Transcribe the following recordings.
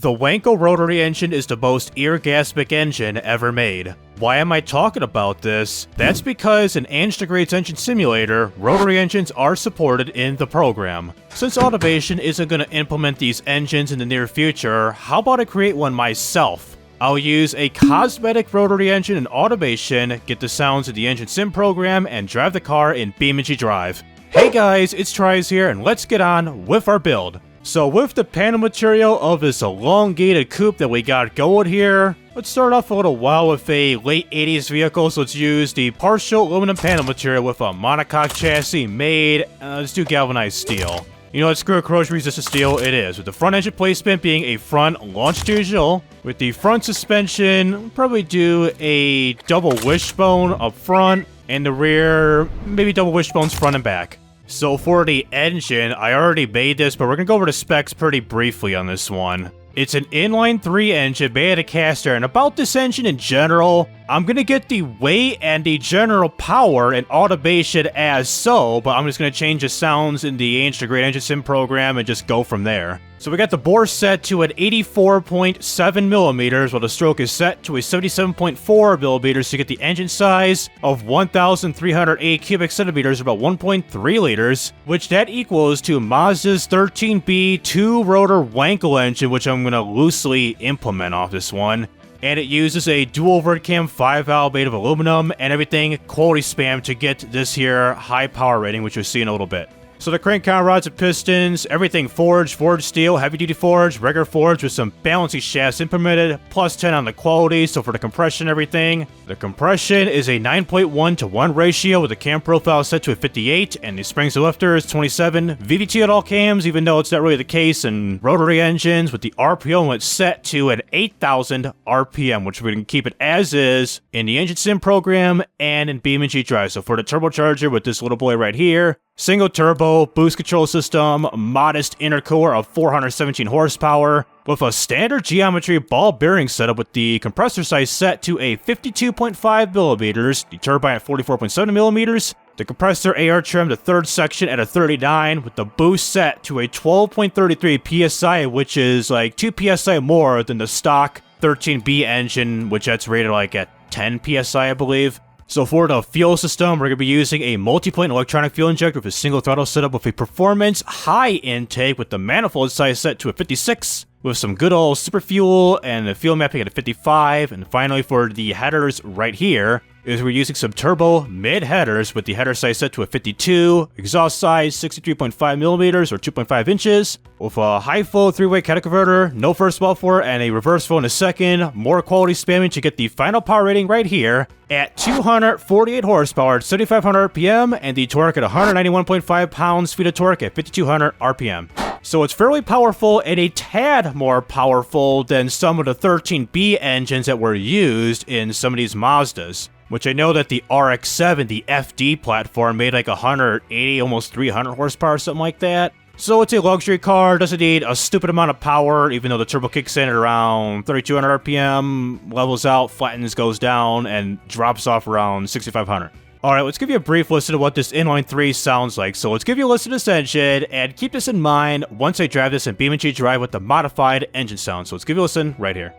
The Wankel rotary engine is the most orgasmic engine ever made. Why am I talking about this? That's because in AMD Engine Simulator, rotary engines are supported in the program. Since Automation isn't going to implement these engines in the near future, how about I create one myself? I'll use a cosmetic rotary engine in Automation, get the sounds of the engine sim program, and drive the car in BeamNG.drive. Hey guys, it's TRIZE here, and let's get on with our build. So with the panel material of this elongated coupe that we got going here, let's start off a little while with a late 80s vehicle, so let's use the partial aluminum panel material with a monocoque chassis made, let's do galvanized steel. You know what, screw corrosion resistant steel, it is, with the front engine placement being a front longitudinal. With the front suspension, we'll probably do a double wishbone up front, and the rear, maybe double wishbones front and back. So for the engine, I already made this, but we're going to go over the specs pretty briefly on this one. It's an inline 3 engine made out of cast iron. About this engine in general, I'm going to get the weight and the general power and automation as so, but I'm just going to change the sounds in the AMD Engine Sim program and just go from there. So we got the bore set to an 84.7 millimeters, while the stroke is set to a 77.4 millimeters to get the engine size of 1,308 cubic centimeters, about 1.3 liters, which that equals to Mazda's 13B 2-rotor Wankel engine, which I'm going to loosely implement off this one. And it uses a dual verticam 5-valve made of aluminum and everything quality spam to get this here high power rating, which you'll see in a little bit. So the crank count rods and pistons, everything forged steel, heavy duty forged, regular forged with some balancing shafts implemented, plus 10 on the quality. So for the compression and everything, the compression is a 9.1 to 1 ratio with the cam profile set to a 58, and the springs to lifter is 27. VVT at all cams, even though it's not really the case in rotary engines, with the RPM set to an 8,000 RPM, which we're going to keep it as is in the engine sim program and in BeamNG.drive. So for the turbocharger with this little boy right here, single turbo, boost control system, modest intercooler of 417 horsepower, with a standard geometry ball bearing setup with the compressor size set to a 52.5 millimeters, the turbine at 44.7 millimeters, the compressor AR trim, the third section at a 39, with the boost set to a 12.33 PSI, which is like 2 PSI more than the stock 13B engine, which that's rated like at 10 PSI, I believe. So for the fuel system, we're going to be using a multi-point electronic fuel injector with a single throttle setup with a performance high intake with the manifold size set to a 56, with some good old super fuel and the fuel mapping at a 55. And finally for the headers right here, is we're using some turbo mid headers with the header size set to a 52, exhaust size 63.5 millimeters or 2.5 inches, with a high flow 3-way catalytic converter, no first ball for it, and a reverse flow in a second. More quality spamming to get the final power rating right here at 248 horsepower at 7,500 RPM, and the torque at 191.5 pounds-feet of torque at 5,200 RPM. So it's fairly powerful and a tad more powerful than some of the 13B engines that were used in some of these Mazdas. Which I know that the RX-7, the FD platform, made like 180, almost 300 horsepower, something like that. So it's a luxury car, doesn't need a stupid amount of power, even though the turbo kicks in at around 3,200 RPM, levels out, flattens, goes down, and drops off around 6,500. Alright, let's give you a brief listen to what this inline 3 sounds like. So let's give you a listen to this engine, and keep this in mind once I drive this in BeamNG.drive with the modified engine sound. So let's give you a listen right here.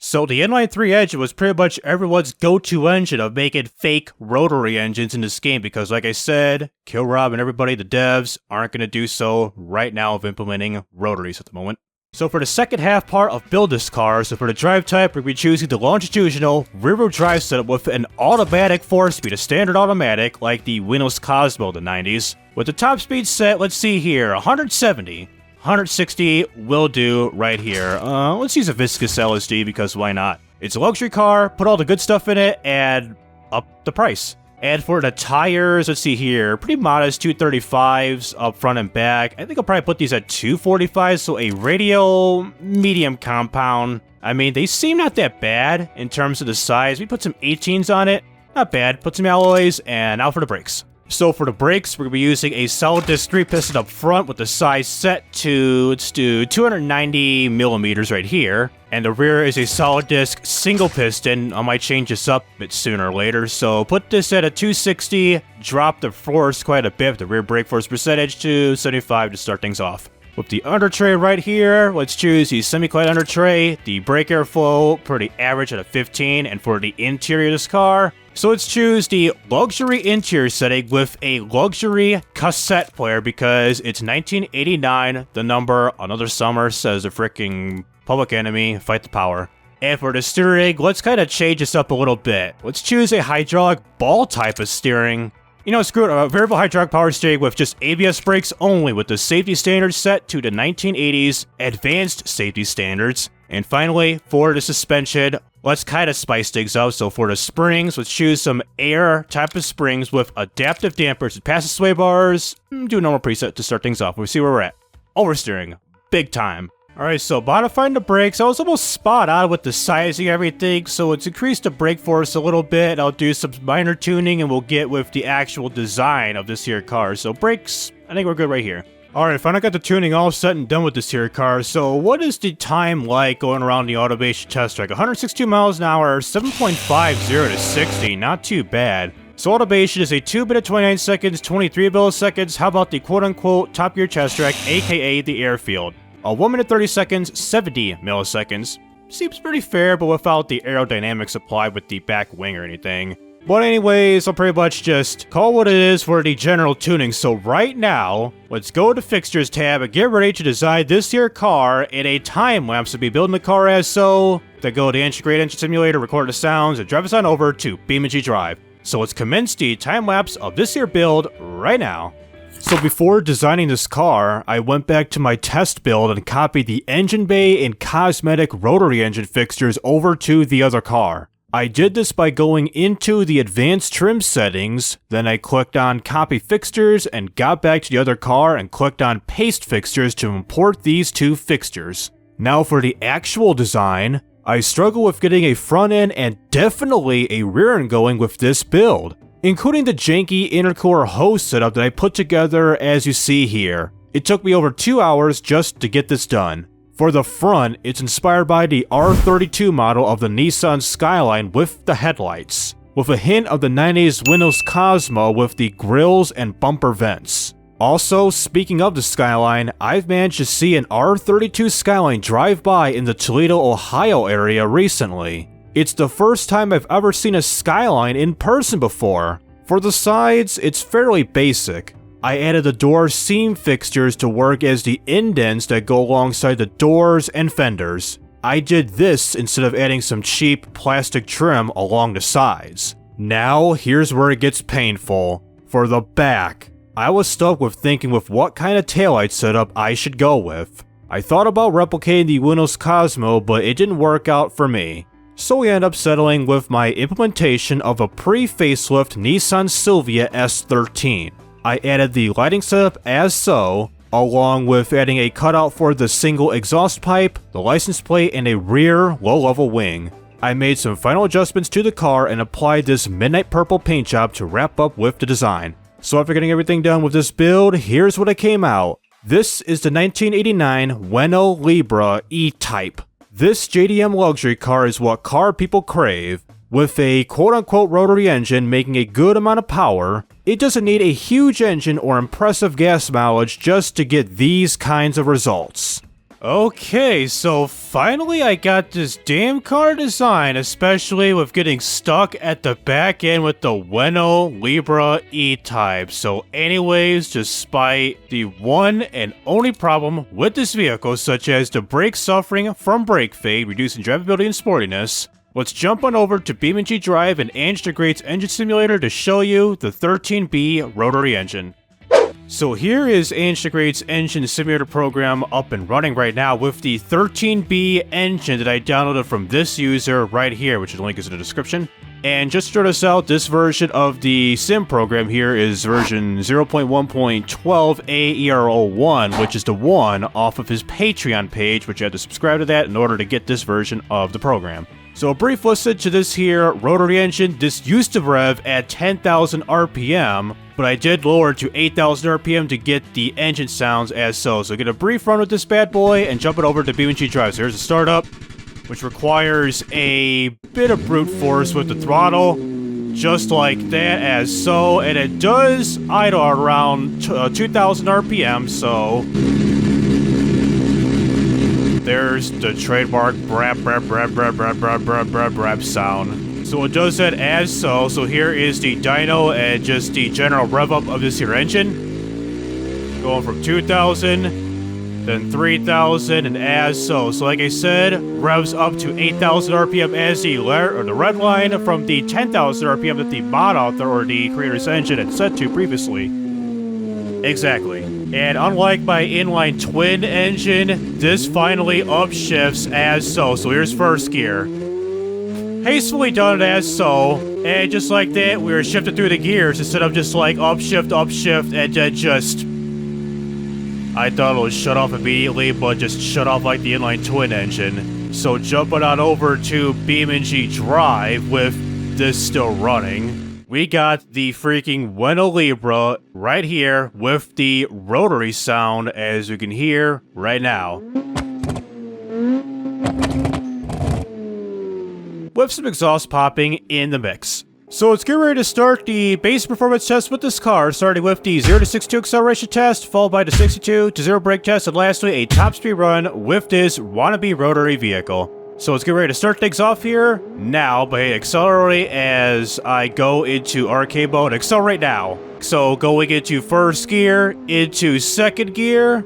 So the inline 3 engine was pretty much everyone's go-to engine of making fake rotary engines in this game because, like I said, Killrob and everybody, the devs, aren't going to do so right now of implementing rotaries at the moment. So for the second half part of build this car, so for the drive type, we're going to be choosing the longitudinal rear-wheel drive setup with an automatic 4-speed, a standard automatic like the Windows Cosmo of the 90s. With the top speed set, let's see here, 170. 160 will do right here. Let's use a viscous LSD because why not? It's a luxury car, put all the good stuff in it, and up the price. And for the tires, let's see here, pretty modest 235s up front and back. I think I'll probably put these at 245s, so a radial medium compound. I mean, they seem not that bad in terms of the size. We put some 18s on it, not bad. Put some alloys, and out for the brakes. So for the brakes, we're going to be using a solid disc 3 piston up front with the size set to, let's do 290 millimeters right here. And the rear is a solid disc single piston. I might change this up a bit sooner or later. So put this at a 260, drop the force quite a bit, the rear brake force percentage to 75 to start things off. With the under tray right here, let's choose the semi-quiet under tray. The brake airflow, pretty average at a 15. And for the interior of this car, so let's choose the luxury interior setting with a luxury cassette player because it's 1989. The number, another summer, says the freaking Public Enemy, Fight the Power. And for the steering, let's kind of change this up a little bit. Let's choose a hydraulic ball type of steering. You know, screw it, a variable hydraulic power steering with just ABS brakes only with the safety standards set to the 1980s advanced safety standards. And finally, for the suspension, let's kind of spice things up. So for the springs, let's choose some air type of springs with adaptive dampers and passive sway bars. Do a normal preset to start things off. We'll see where we're at. Oversteering, big time. Alright, so modifying the brakes, I was almost spot on with the sizing and everything, so let's increase the brake force a little bit. I'll do some minor tuning and we'll get with the actual design of this here car. So brakes, I think we're good right here. Alright, finally got the tuning all set and done with this here car. So what is the time like going around the automation test track? 162 miles an hour, 7.50 to 60, not too bad. So automation is a 2 minute 29 seconds, 23 milliseconds. How about the quote-unquote top gear test track, aka the airfield? 1 minute 30 seconds, 70 milliseconds. Seems pretty fair, but without the aerodynamics applied with the back wing or anything. But anyways, I'll pretty much just call what it is for the general tuning. So right now, let's go to Fixtures tab and get ready to design this here car in a time-lapse to be building the car as so. Then go to Integrate Engine Simulator, record the sounds, and drive us on over to BeamNG.drive. So let's commence the time-lapse of this here build right now. So before designing this car, I went back to my test build and copied the engine bay and cosmetic rotary engine fixtures over to the other car. I did this by going into the advanced trim settings, then I clicked on copy fixtures and got back to the other car and clicked on paste fixtures to import these two fixtures. Now for the actual design, I struggle with getting a front end and definitely a rear end going with this build, including the janky intercooler hose setup that I put together as you see here. It took me over 2 hours just to get this done. For the front, it's inspired by the R32 model of the Nissan Skyline with the headlights, with a hint of the 90s Windows Cosmo with the grills and bumper vents. Also, speaking of the Skyline, I've managed to see an R32 Skyline drive by in the Toledo, Ohio area recently. It's the first time I've ever seen a Skyline in person before. For the sides, it's fairly basic. I added the door seam fixtures to work as the indents that go alongside the doors and fenders. I did this instead of adding some cheap plastic trim along the sides. Now, here's where it gets painful. For the back, I was stuck with thinking with what kind of taillight setup I should go with. I thought about replicating the Windows Cosmo, but it didn't work out for me. So we end up settling with my implementation of a pre-facelift Nissan Silvia S13. I added the lighting setup as so, along with adding a cutout for the single exhaust pipe, the license plate, and a rear low-level wing. I made some final adjustments to the car and applied this midnight purple paint job to wrap up with the design. So after getting everything done with this build, here's what I came out. This is the 1989 Renault Libra E-Type. This JDM luxury car is what car people crave. With a quote-unquote rotary engine making a good amount of power, it doesn't need a huge engine or impressive gas mileage just to get these kinds of results. Okay, so finally I got this damn car design, especially with getting stuck at the back end with the Renault Libra E-Type. So anyways, despite the one and only problem with this vehicle, such as the brake suffering from brake fade, reducing drivability and sportiness, let's jump on over to BeamNG.drive and AMD Engine Simulator to show you the 13B rotary engine. So here is AMD Engine Simulator program up and running right now with the 13B engine that I downloaded from this user right here, which the link is in the description. And just to start us out, this version of the sim program here is version 0.1.12 AER01, which is the one off of his Patreon page, which you have to subscribe to that in order to get this version of the program. So a brief listen to this here rotary engine. This used to rev at 10,000 RPM, but I did lower it to 8,000 RPM to get the engine sounds as so. So get a brief run with this bad boy and jump it over to BeamNG.drive. So here's a startup, which requires a bit of brute force with the throttle, just like that as so, and it does idle around 2,000 RPM, so there's the trademark brap brap brap brap brap brap brap brap brap sound. So it does that as so. So here is the dyno and just the general rev up of this here engine, going from 2,000, then 3,000, and as so. So like I said, revs up to 8,000 RPM as the red line from the 10,000 RPM that the mod author or the creator's engine had set to previously. Exactly. And unlike my inline twin engine, this finally upshifts as so. So here's first gear. Hastily done it as so, and just like that, we were shifted through the gears instead of just like upshift, and then just... I thought it would shut off immediately, but just shut off like the inline twin engine. So jumping on over to BeamNG.drive with this still running, we got the freaking Weno Libra right here with the rotary sound, as you can hear right now, with some exhaust popping in the mix. So let's get ready to start the basic performance test with this car, starting with the 0 to 62 acceleration test, followed by the 62 to 0 brake test, and lastly a top speed run with this wannabe rotary vehicle. So let's get ready to start things off here now by accelerating as I go into arcade mode. Accelerate now. So going into first gear, into second gear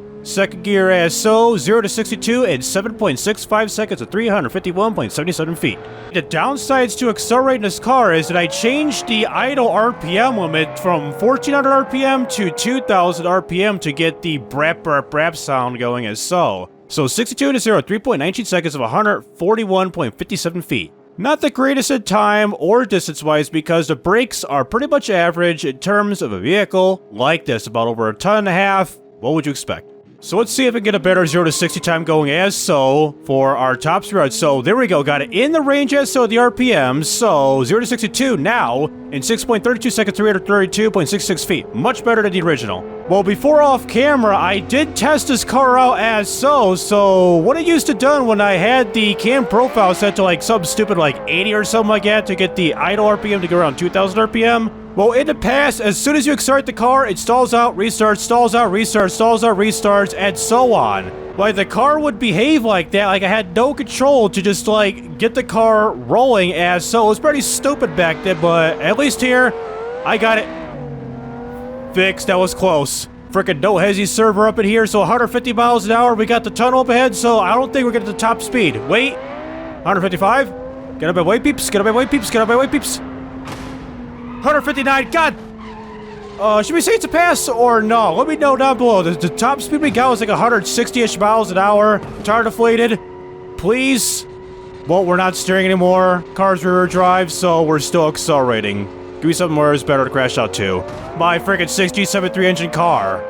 as so, 0 to 62 in 7.65 seconds at 351.77 feet. The downsides to accelerating this car is that I changed the idle RPM limit from 1,400 RPM to 2,000 RPM to get the brap brap brap sound going as so. So 62 to 0, 3.19 seconds of 141.57 feet. Not the greatest in time or distance-wise because the brakes are pretty much average in terms of a vehicle like this, about over a ton and a half. What would you expect? So let's see if we can get a better 0 to 60 time going as so for our top speed. So there we go, got it in the range as so, the RPM. So 0 to 62 now in 6.32 seconds, 332.66 feet. Much better than the original. Well, before off camera, I did test this car out as so. So what I used to do when I had the cam profile set to like some stupid like 80 or something like that to get the idle RPM to go around 2,000 RPM. Well, in the past, as soon as you accelerate the car, it stalls out, restarts, stalls out, restarts, stalls out, restarts, and so on. Like, the car would behave like that, like I had no control to just, like, get the car rolling as so. It was pretty stupid back then, but at least here, I got it fixed. That was close. Frickin' no hezzy server up in here, so 150 miles an hour. We got the tunnel up ahead, so I don't think we're getting to the top speed. Wait, 155? Get up my way, peeps, get up my way, peeps, get up my way, peeps. 159, God! Should we say it's a pass or no? Let me know down below. The top speed we got was like 160-ish miles an hour. Tire deflated. Please? Well, we're not steering anymore. Car's rear drive, so we're still accelerating. Give me something where it's better to crash out to. My freaking 6G73 engine car.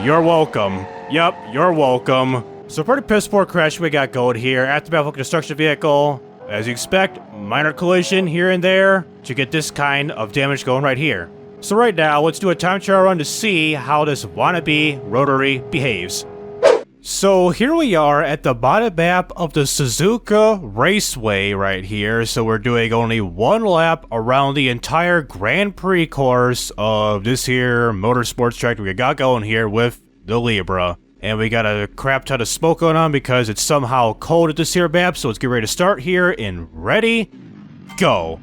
You're welcome. Yep, you're welcome. So pretty piss poor crash we got going here. Aftermath construction vehicle. As you expect, minor collision here and there to get this kind of damage going right here. So right now, let's do a time trial run to see how this wannabe rotary behaves. So here we are at the bottom map of the Suzuka Raceway right here. So we're doing only one lap around the entire Grand Prix course of this here motorsports track we got going here with the Libra. And we got a crap ton of smoke going on because it's somehow cold at this here map. So let's get ready to start here in ready, go.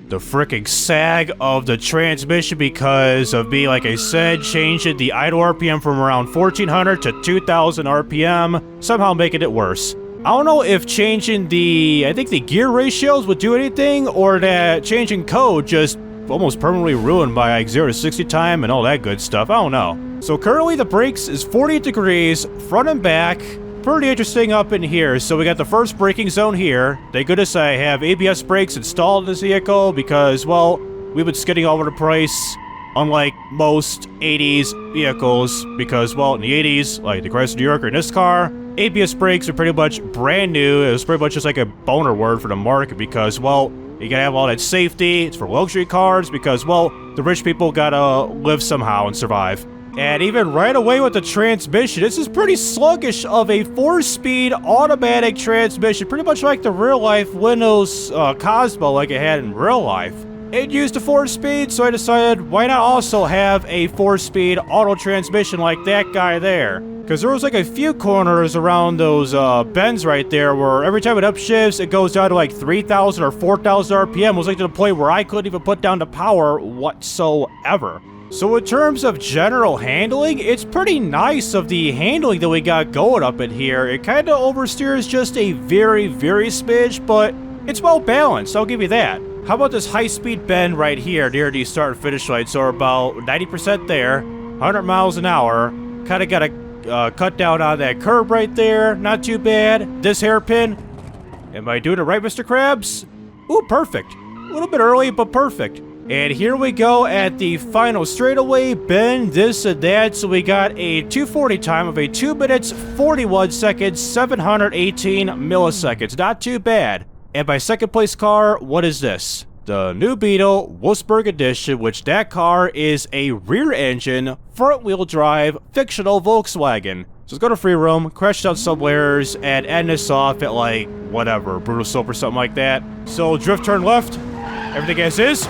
The freaking sag of the transmission because of me, like I said, changing the idle RPM from around 1,400 to 2,000 RPM, somehow making it worse. I don't know if changing I think the gear ratios would do anything, or that changing code just almost permanently ruined my like 0 to 60 time and all that good stuff. I don't know. So currently the brakes is 48 degrees, front and back. Pretty interesting up in here. So we got the first braking zone here. Thank goodness I have ABS brakes installed in this vehicle because, well, we've been skidding all over the place, unlike most 80s vehicles, because, well, in the 80s, like the Chrysler New Yorker in this car, ABS brakes are pretty much brand new. It was pretty much just like a boner word for the market because, well, You gotta have all that safety. It's for luxury cars because, well, the rich people gotta live somehow and survive. And even right away with the transmission, this is pretty sluggish of a 4-speed automatic transmission, pretty much like the real-life Windows Cosmo like it had in real life. It used a 4-speed, so I decided why not also have a 4-speed auto transmission like that guy there. Because there was like a few corners around those bends right there where every time it upshifts, it goes down to like 3,000 or 4,000 RPM. It was like to the point where I couldn't even put down the power whatsoever. So in terms of general handling, it's pretty nice of the handling that we got going up in here. It kind of oversteers just a very, very smidge, but it's well balanced, I'll give you that. How about this high-speed bend right here near the start and finish line? So we're about 90% there, 100 miles an hour. Kind of got to cut down on that curb right there, not too bad. This hairpin, am I doing it right, Mr. Krabs? Ooh, perfect. A little bit early, but perfect. And here we go at the final straightaway, bend, this and that. So we got a 240 time of a 2 minutes, 41 seconds, 718 milliseconds. Not too bad. And my second place car, what is this? The new Beetle Wolfsburg Edition, which that car is a rear engine, front wheel drive, fictional Volkswagen. So let's go to free roam, crash down some layers, and end this off at like, whatever, brutal soap or something like that. So drift turn left, everything as is.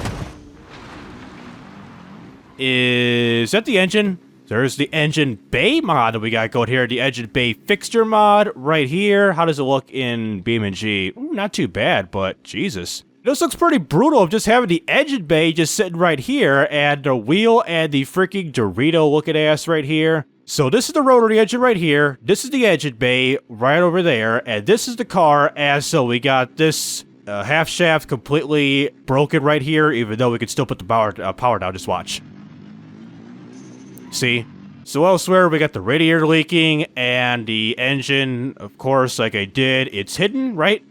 Is that the engine? There's the engine bay mod that we got going here. The engine bay fixture mod right here. How does it look in BeamNG? Ooh, not too bad, but Jesus. This looks pretty brutal of just having the engine bay just sitting right here and the wheel and the freaking Dorito looking ass right here. So this is the rotary engine right here. This is the engine bay right over there. And this is the car as so we got this half shaft completely broken right here, even though we could still put the power down. Just watch. See? So elsewhere, we got the radiator leaking, and the engine, of course, like I did, it's hidden, right?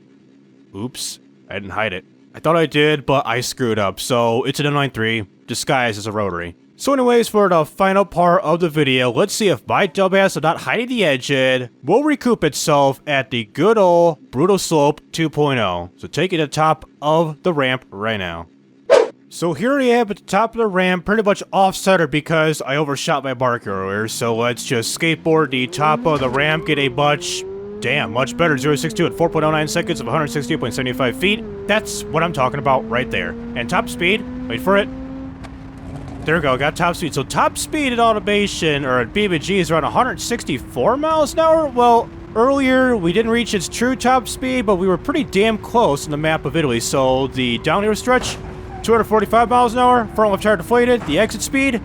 Oops, I didn't hide it. I thought I did, but I screwed up, so it's an M93, disguised as a rotary. So anyways, for the final part of the video, let's see if my dumbass of not hiding the engine will recoup itself at the good old Brutal Slope 2.0. So take it to the top of the ramp right now. So here I am at the top of the ramp, pretty much off-center because I overshot my mark earlier. So let's just skateboard the top of the ramp, get a much better 0-62 at 4.09 seconds of 168.75 feet. That's what I'm talking about right there. And top speed, wait for it. There we go, got top speed. So top speed at automation, or at BeamNG, is around 164 miles an hour. Well, earlier we didn't reach its true top speed, but we were pretty damn close in the map of Italy. So the downhill stretch, 245 miles an hour, front left tire deflated, the exit speed,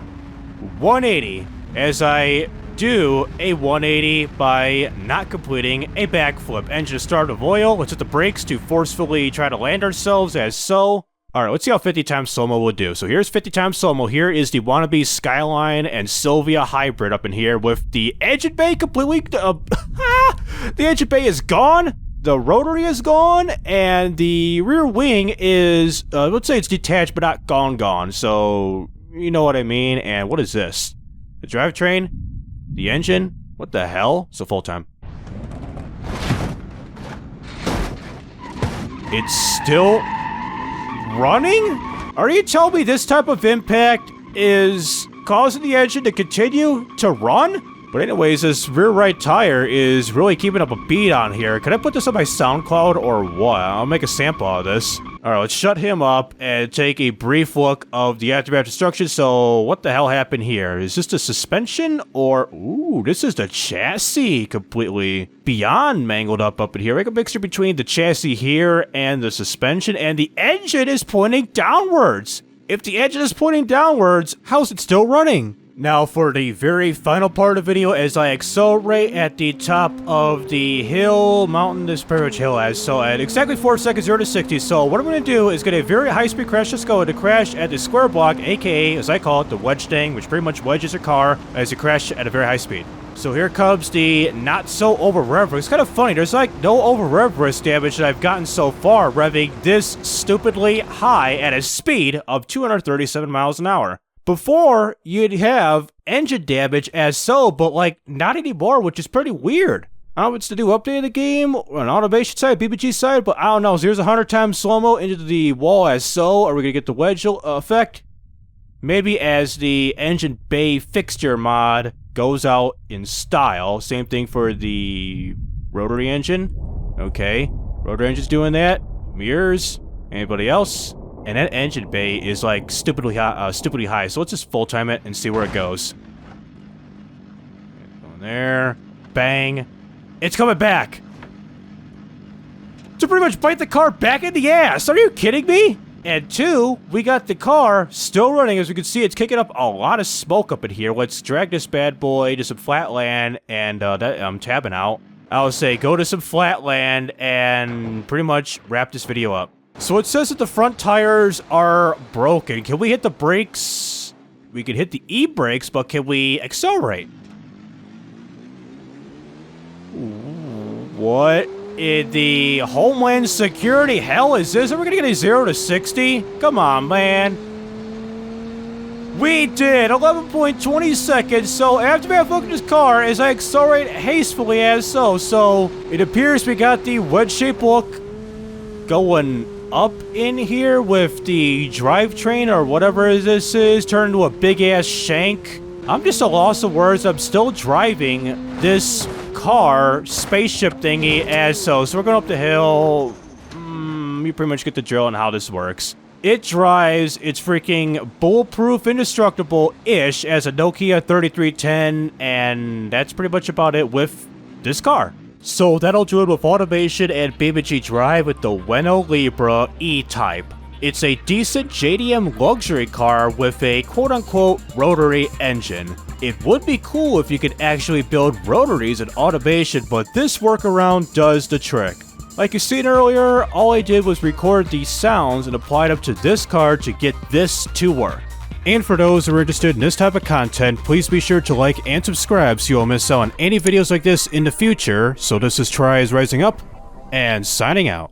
180, as I do a 180 by not completing a backflip. Engine start of oil, let's hit the brakes to forcefully try to land ourselves as so. Alright, let's see how 50 times slow-mo will do. So here's 50 times slow-mo, here is the wannabe Skyline and Sylvia hybrid up in here with the engine bay completely, the engine bay is gone. The rotary is gone, and the rear wing is, let's say it's detached, but not gone. So, you know what I mean. And what is this? The drivetrain? The engine? What the hell? So full time. It's still running? Are you telling me this type of impact is causing the engine to continue to run? But anyways, this rear right tire is really keeping up a beat on here. Can I put this on my SoundCloud or what? I'll make a sample of this. Alright, let's shut him up and take a brief look of the aftermath destruction. So, what the hell happened here? Is this the suspension or... Ooh, this is the chassis completely beyond mangled up in here. Like a mixture between the chassis here and the suspension, and the engine is pointing downwards. If the engine is pointing downwards, how's it still running? Now for the very final part of the video, as I accelerate at the top of the hill, mountain, this pretty much hill as, so at exactly 4 seconds, 0 to 60. So what I'm going to do is get a very high-speed crash. Let's go to crash at the square block, aka, as I call it, the wedge thing, which pretty much wedges your car as you crash at a very high speed. So here comes the not so over rev risk. It's kind of funny, there's like no over rev risk damage that I've gotten so far, revving this stupidly high at a speed of 237 miles an hour. Before, you'd have engine damage as so, but like not anymore, which is pretty weird. I don't know if it's the new update of the game, or an automation side, BeamNG side, but I don't know. So here's 100 times slow-mo into the wall as so. Are we gonna get the wedge effect? Maybe as the engine bay fixture mod goes out in style. Same thing for the rotary engine. Okay, rotary engine's doing that. Mirrors. Anybody else? And that engine bay is like stupidly high. So let's just full time it and see where it goes. Going there. Bang. It's coming back. To pretty much bite the car back in the ass. Are you kidding me? And 2, we got the car still running. As we can see, it's kicking up a lot of smoke up in here. Let's drag this bad boy to some flat land, and I'm tabbing out. I would say go to some flat land and pretty much wrap this video up. So it says that the front tires are broken. Can we hit the brakes? We can hit the e-brakes, but can we accelerate? What in the Homeland Security hell is this? Are we gonna get a 0 to 60? Come on, man. We did 11.20 seconds. So after I focus this car, as I accelerate hastily as so. So it appears we got the wedge-shaped look going up in here with the drivetrain or whatever this is turned into a big-ass shank. I'm just a loss of words. I'm still driving this car spaceship thingy as so. So we're going up the hill. You pretty much get the drill on how this works. It drives, it's freaking bulletproof, indestructible-ish as a Nokia 3310, and that's pretty much about it with this car. So that'll do it with automation and BeamNG.drive with the Weno Libra E-Type. It's a decent JDM luxury car with a quote-unquote rotary engine. It would be cool if you could actually build rotaries in automation, but this workaround does the trick. Like you seen earlier, all I did was record these sounds and apply them to this car to get this to work. And for those who are interested in this type of content, please be sure to like and subscribe so you won't miss out on any videos like this in the future. So this is TRIZE Rising Up, and signing out.